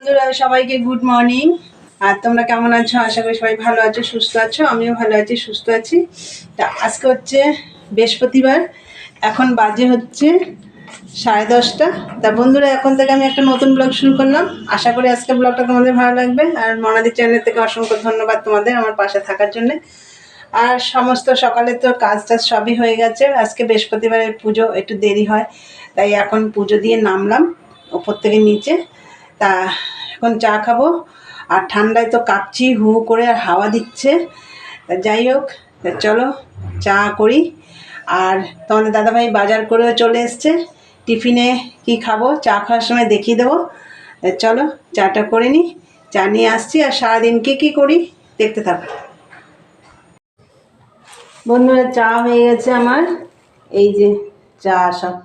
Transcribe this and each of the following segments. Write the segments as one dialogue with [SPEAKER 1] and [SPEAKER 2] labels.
[SPEAKER 1] বন্ধুরা সবাইকে good morning. আর তোমরা কেমন আছো? আশা করি সবাই ভালো আছো, সুস্থ আছো। আমিও ভালো আছি, সুস্থ আছি। তা আজকে হচ্ছে বৃহস্পতিবার, এখন বাজে হচ্ছে 10:30। তা বন্ধুরা এখন থেকে আমি একটা নতুন ব্লগ শুরু করলাম। আশা করি আজকে ব্লগটা তোমাদের ভালো লাগবে। আর মনাদি চ্যানেল থেকে অসংখ্য ধন্যবাদ তোমাদের আমার পাশে থাকার জন্য। আর সমস্ত সকালে তো কাজ টাজ সবই হয়ে গেছে। আজকে বৃহস্পতিবারের পুজো, একটু দেরি হয়, তাই এখন পুজো দিয়ে নামলাম ওপর থেকে নিচে। তা এখন চা খাবো, আর ঠান্ডায় তো কাঁপছি, হু হু করে, আর হাওয়া দিচ্ছে। তা যাই হোক, চলো চা করি। আর তোমাদের দাদাভাই বাজার করেও চলে এসছে। টিফিনে কি খাবো চা খাওয়ার সময় দেখিয়ে দেবো। চলো চাটা করে নিই, চা নিয়ে আসছি। আর সারাদিন কী করি দেখতে থাকো। বন্ধুরা চা হয়ে গেছে আমার, এই যে চা সব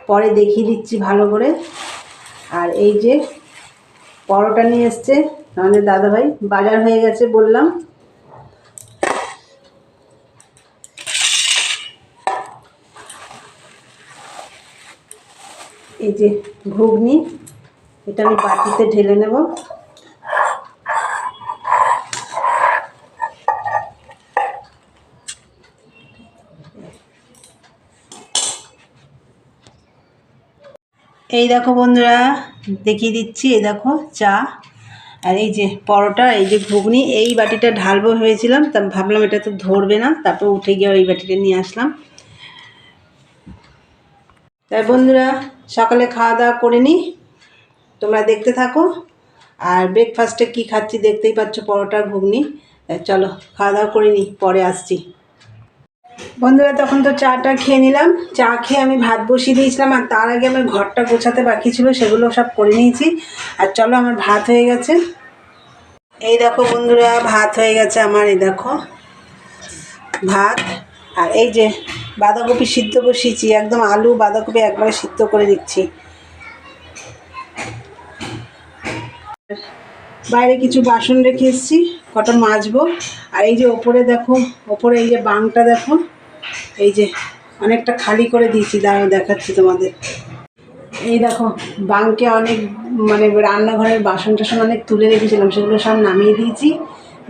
[SPEAKER 1] পরে দেখিয়ে দিচ্ছি ভালো করে। আর এই যে পরোটা নিয়ে এসছে আমাদের দাদাভাই, বাজার হয়ে গেছে বললাম। এই যে ঘুগনি, এটা আমি বাটিতে ঢেলে নেব। এই দেখো বন্ধুরা, দেখিয়ে দিচ্ছি। এই দেখো চা, আর এই যে পরোটা, এই যে ঘুগনি। এই বাটিটা ঢালবো হয়েছিলাম, তা ভাবলাম এটা তো ধরবে না, তারপর উঠে গিয়ে এই বাটিটা নিয়ে আসলাম। তাই বন্ধুরা সকালে খাওয়া দাওয়া করে নিই, তোমরা দেখতে থাকো। আর ব্রেকফাস্টে কি খাচ্ছি দেখতেই পাচ্ছ, পরোটা ঘুগনি। চলো খাওয়া দাওয়া করে নিই, পরে আসছি। বন্ধুরা তখন তো চাটা খেয়ে নিলাম, চা খেয়ে আমি ভাত বসিয়ে দিয়েছিলাম। আর তার আগে আমার ঘরটা গোছাতে বাকি ছিল, সেগুলো সব করে নিয়েছি। আর চলো আমার ভাত হয়ে গেছে। এই দেখো বন্ধুরা ভাত হয়ে গেছে আমার, এই দেখো ভাত। আর এই যে বাঁধাকপি সিদ্ধ বসিয়েছি, একদম আলু বাঁধাকপি একবারে সিদ্ধ করে দিচ্ছি। বাইরে কিছু বাসন রেখে এসেছি, কটা মাজবো। আর এই যে ওপরে দেখো, ওপরে এই যে বাংটা দেখো, এই যে অনেকটা খালি করে দিয়েছি, দাঁড়াও দেখাচ্ছি তোমাদের। এই দেখো বাংকে অনেক, মানে রান্নাঘরের বাসন টাসন অনেক তুলে রেখেছিলাম, সেগুলো সব নামিয়ে দিয়েছি।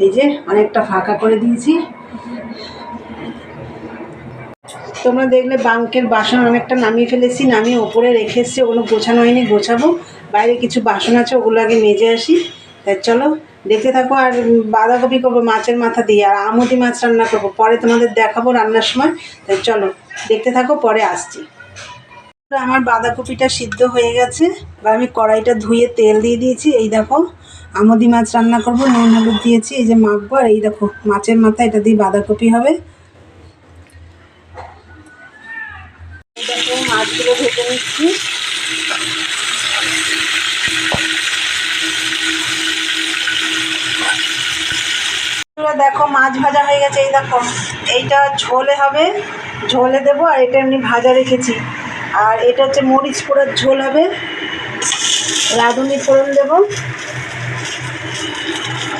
[SPEAKER 1] এই যে অনেকটা ফাঁকা করে দিয়েছি। তোমরা দেখলে বাঙ্কের বাসন অনেকটা নামিয়ে ফেলেছি, নামিয়ে ওপরে রেখে এসেছি। ওগুলো গোছানো হয়নি, গোছাবো। বাইরে কিছু বাসন আছে, ওগুলো আগে মেজে আসি। তাই চলো দেখতে থাকো। আর বাঁধাকপি করবো মাছের মাথা দিয়ে, আর আমুদি মাছ রান্না করবো, পরে তোমাদের দেখাবো রান্নার সময়। তাই চলো দেখতে থাকো, পরে আসছি। আমার বাঁধাকপিটা সিদ্ধ হয়ে গেছে, এবার আমি কড়াইটা ধুয়ে তেল দিয়ে দিয়েছি। এই দেখো আমুদি মাছ রান্না করবো, নুন হলুদ দিয়েছি, এই যে মাখবো। আর এই দেখো মাছের মাথা, এটা দিয়ে বাঁধাকপি হবে। দেখো মাছগুলো ভেজে নিচ্ছি। দেখো মাছ ভাজা হয়ে গেছে। এই দেখো এইটা ঝোলে হবে, ঝোলে দেবো। আর এটা এমনি ভাজা রেখেছি। আর এটা হচ্ছে মরিচ পোড়ার ঝোল হবে, রাঁধুনি ফোড়ন দেবো।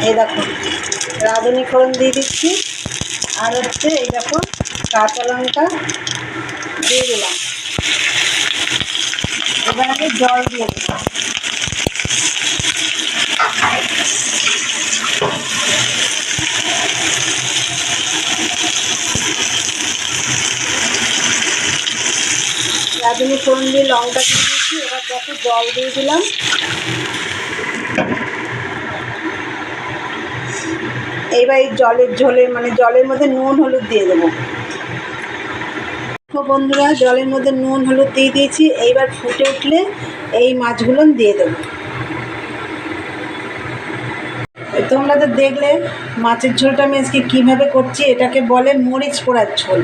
[SPEAKER 1] এই দেখো রাঁধুনি ফোড়ন দিয়ে দিচ্ছি। আর হচ্ছে এই দেখো কাঁচা লঙ্কা দিয়ে দিলাম। এবার আমি জল দিয়ে দেবো। রাঁধুনি ফোড়ন দিয়ে লঙ্কা দিয়ে দিচ্ছি। এবার দেখো জল দিয়ে দিলাম। এইবার এই জলের ঝোলে, মানে জলের মধ্যে নুন হলুদ দিয়ে দেবো। বন্ধুরা জলের মধ্যে নুন হলুদ দিয়ে দিয়েছি। এইবার ফুটে উঠলে এই মাছগুলো দিয়ে দেবো। তোমরা তো দেখলে মাছের ঝোলটা আমি আজকে কীভাবে করছি, এটাকে বলে মরিচ পোড়ার ঝোল।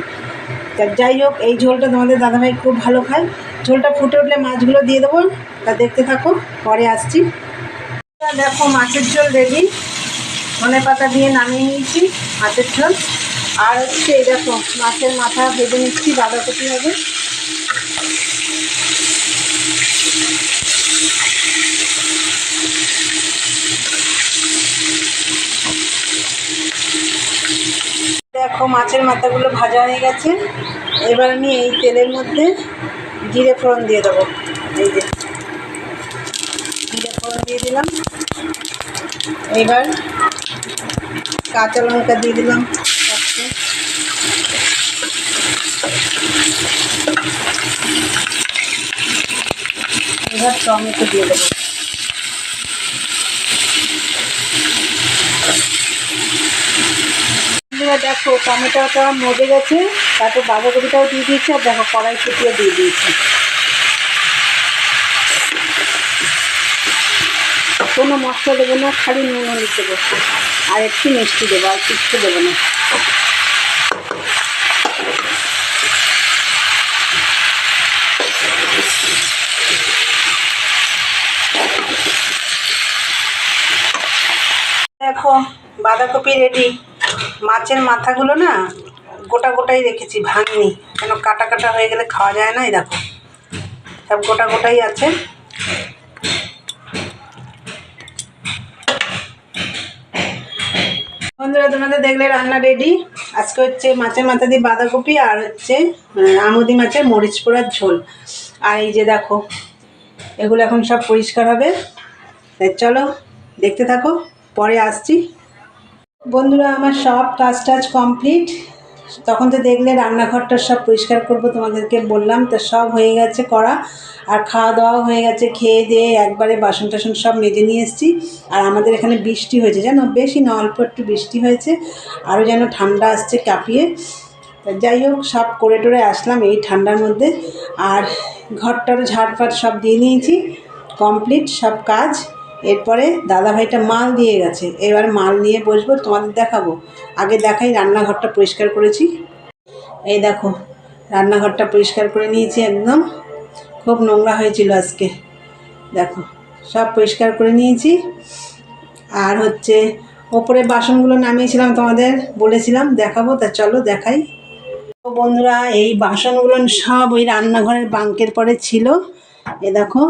[SPEAKER 1] তা যাই হোক, এই ঝোলটা তোমাদের দাদাভাই খুব ভালো খায়। ঝোলটা ফুটে উঠলে মাছগুলো দিয়ে দেবো, তা দেখতে থাকো, পরে আসছি। দেখো মাছের ঝোল রেডি, ধনেপাতা দিয়ে নামিয়ে নিয়েছি মাছের ঝোল। আর হচ্ছে এই দেখো মাছের মাথা ভেজে নিচ্ছি, বাঁধাকপি হবে। দেখো মাছের মাথাগুলো ভাজা হয়ে গেছে। এবার আমি এই তেলের মধ্যে জিরে ফোড়ন দিয়ে দেবো। এই যে জিরে ফোড়ন দিয়ে দিলাম। এবার কাঁচা লঙ্কা দিয়ে দিলাম। এবার টমেটো দিয়ে দেবো। দেখো টমেটোটা মজে গেছে, তারপর বাঁধাকপিটাও দিয়ে দিয়েছি, আর দেখো কড়াইশুঁটিও দিয়ে দিয়েছি। কোনো মশলা দেবো না, খালি নুন হলুদ দেবো আর একটু মিষ্টি দেবো, আর কিচ্ছু দেবো না। দেখো বাঁধাকপি রেডি। মাছের মাথাগুলো না গোটা গোটাই রেখেছি, ভাঙিনি, কেন কাটা কাটা হয়ে গেলে খাওয়া যায় না। এই দেখো সব গোটা গোটাই আছে। বন্ধুরা তোমাদের দেখলে রান্না রেডি। আজকে হচ্ছে মাছের মাথা দিয়ে বাঁধাকপি, আর হচ্ছে আমুদি মাছের মরিচ পোড়ার ঝোল। আর এই যে দেখো এগুলো এখন সব পরিষ্কার হবে, তাই চলো দেখতে থাকো, পরে আসছি। বন্ধুরা আমার সব কাজ টাজ কমপ্লিট। তখন তো দেখলে রান্নাঘরটা সব পরিষ্কার করব, তোমাদেরকে বললাম তো, সব হয়ে গেছে করা। আর খাওয়া দাওয়াও হয়ে গেছে, খেয়ে দিয়ে একবারে বাসন টাসন সব মেজে নিয়ে এসেছি। আর আমাদের এখানে বৃষ্টি হয়েছে জানো, বেশি না অল্প একটু বৃষ্টি হয়েছে, আরও যেন ঠান্ডা আসছে কাঁপিয়ে। যাই হোক সব করে টোরে আসলাম এই ঠান্ডার মধ্যে। আর ঘরটার ঝাড়ফাট সব দিয়ে নিয়েছি, কমপ্লিট সব কাজ। এরপরে দাদাভাইটা মাল দিয়ে গেছে, এবার মাল নিয়ে বসবো, তোমাদের দেখাবো। আগে দেখাই রান্নাঘরটা পরিষ্কার করেছি। এই দেখো রান্নাঘরটা পরিষ্কার করে নিয়েছি, একদম খুব নোংরা হয়েছিল আজকে। দেখো সব পরিষ্কার করে নিয়েছি। আর হচ্ছে ওপরে বাসনগুলো নামিয়েছিলাম, তোমাদের বলেছিলাম দেখাবো, তা চলো দেখাই। তো বন্ধুরা এই বাসনগুলো সব ওই রান্নাঘরের বাঙ্কের পরে ছিল। এ দেখো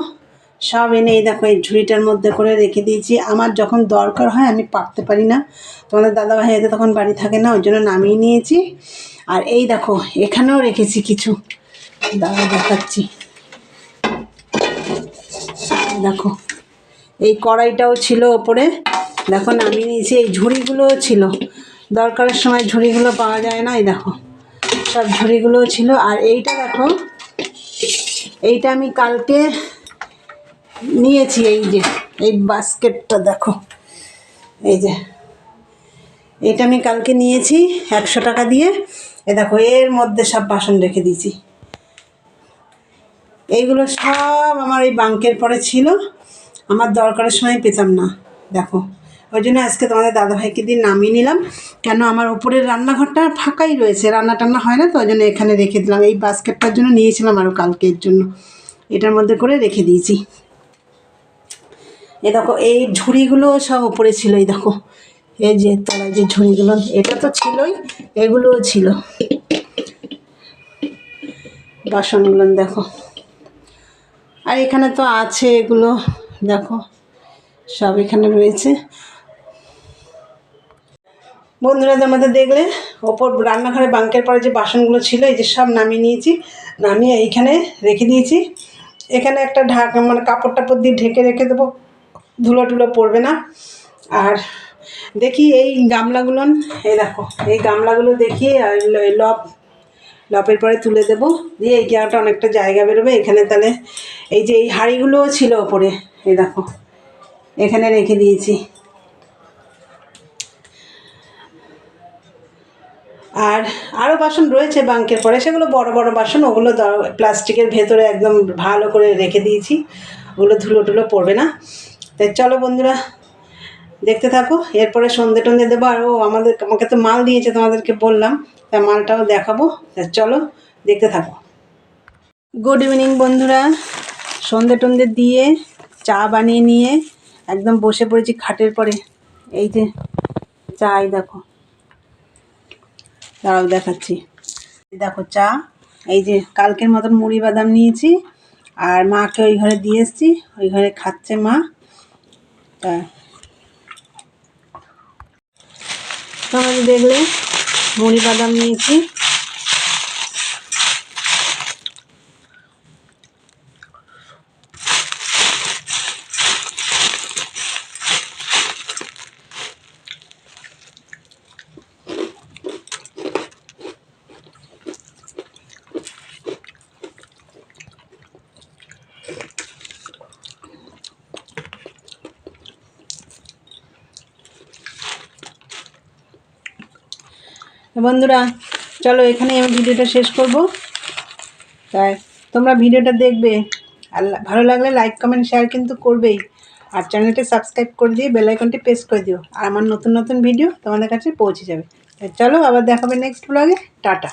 [SPEAKER 1] সব এনে এই দেখো এই ঝুড়িটার মধ্যে করে রেখে দিয়েছি। আমার যখন দরকার হয় আমি পারতে পারি না, তোমাদের দাদাভাই এতে তখন বাড়ি থাকে না, ওই জন্য নামিয়ে নিয়েছি। আর এই দেখো এখানেও রেখেছি কিছু, দাদা দেখাচ্ছি। দেখো এই কড়াইটাও ছিল ওপরে, দেখো নামিয়ে নিয়েছি। এই ঝুড়িগুলোও ছিল, দরকারের সময় ঝুড়িগুলো পাওয়া যায় না। এই দেখো সব ঝুড়িগুলোও ছিল। আর এইটা দেখো, এইটা আমি কালকে নিয়েছি, এই যে এই বাস্কেটটা দেখো, এই যে এটা আমি কালকে নিয়েছি 100 টাকা দিয়ে। এ দেখো এর মধ্যে সব বাসন রেখে দিয়েছি। এইগুলো সব আমার এই বাঙ্কের পরে ছিল, আমার দরকারের সময় পেতাম না। দেখো ওই জন্য আজকে তোমাদের দাদাভাইকে দিয়ে নামিয়ে নিলাম, কেন আমার উপরের রান্নাঘরটা ফাঁকাই রয়েছে, রান্না টান্না হয় না তো, ওই জন্য এখানে রেখে দিলাম। এই বাস্কেটটার জন্য নিয়েছিলাম আরও কালকের জন্য, এটার মধ্যে করে রেখে দিয়েছি। এ দেখো এই ঝুড়িগুলো সব উপরে ছিল, এই দেখো এই যে তলায় যে ঝুড়িগুলো, এটা তো ছিলই, এগুলোও ছিল বাসনগুলো দেখো। আর এখানে তো আছে এগুলো দেখো সব এখানে রয়েছে। বন্ধুরা আমাদের দেখলে ওপর রান্নাঘরে বাঙ্কের পরে যে বাসনগুলো ছিল, এই যে সব নামিয়ে নিয়েছি, নামিয়ে এইখানে রেখে দিয়েছি। এখানে একটা মানে কাপড় টাপড় দিয়ে ঢেকে রেখে দেবো, ধুলো টুলো পড়বে না। আর দেখি এই গামলাগুলো, এই দেখো এই গামলাগুলো দেখি লপের পরে তুলে দেবো, দিয়ে এই জায়গাটা অনেকটা জায়গা বেরোবে এখানে। তাহলে এই যে এই হাঁড়িগুলোও ছিল ওপরে, এই দেখো এখানে রেখে দিয়েছি। আর আরও বাসন রয়েছে বাঙ্কের পরে, সেগুলো বড় বড় বাসন, ওগুলো প্লাস্টিকের ভেতরে একদম ভালো করে রেখে দিয়েছি, ওগুলো ধুলো টুলো পড়বে না। তাই চলো বন্ধুরা দেখতে থাকো, এরপরে সন্ধে টন্ধে দেবো। আরও আমাকে তো মাল দিয়েছে, তোমাদেরকে বললাম, তা মালটাও দেখাবো। তা চলো দেখতে থাকো। গুড ইভিনিং বন্ধুরা, সন্ধে টন্ধে দিয়ে চা বানিয়ে নিয়ে একদম বসে পড়েছি খাটের পরে। এই যে চা, এই দেখো দাঁড়াও দেখাচ্ছি। দেখো চা, এই যে কালকের মতন মুড়ি বাদাম নিয়েছি, আর মাকে ওই ঘরে দিয়ে এসেছি, ওই ঘরে খাচ্ছে মা। তা তোমরা দেখলে মুড়ি বাদাম নিয়েছি। বন্ধুরা চলো এখানেই আমি ভিডিওটা শেষ করব। তাই তোমরা ভিডিওটা দেখবে, আর ভালো লাগলে লাইক কমেন্ট শেয়ার কিন্তু করবেই, আর চ্যানেলটি সাবস্ক্রাইব করে দিয়ে বেল আইকনটি প্রেস করে দিও, আর আমার নতুন নতুন ভিডিও তোমাদের কাছে পৌঁছে যাবে। চলো আবার দেখাবে নেক্সট ব্লগে। টাটা।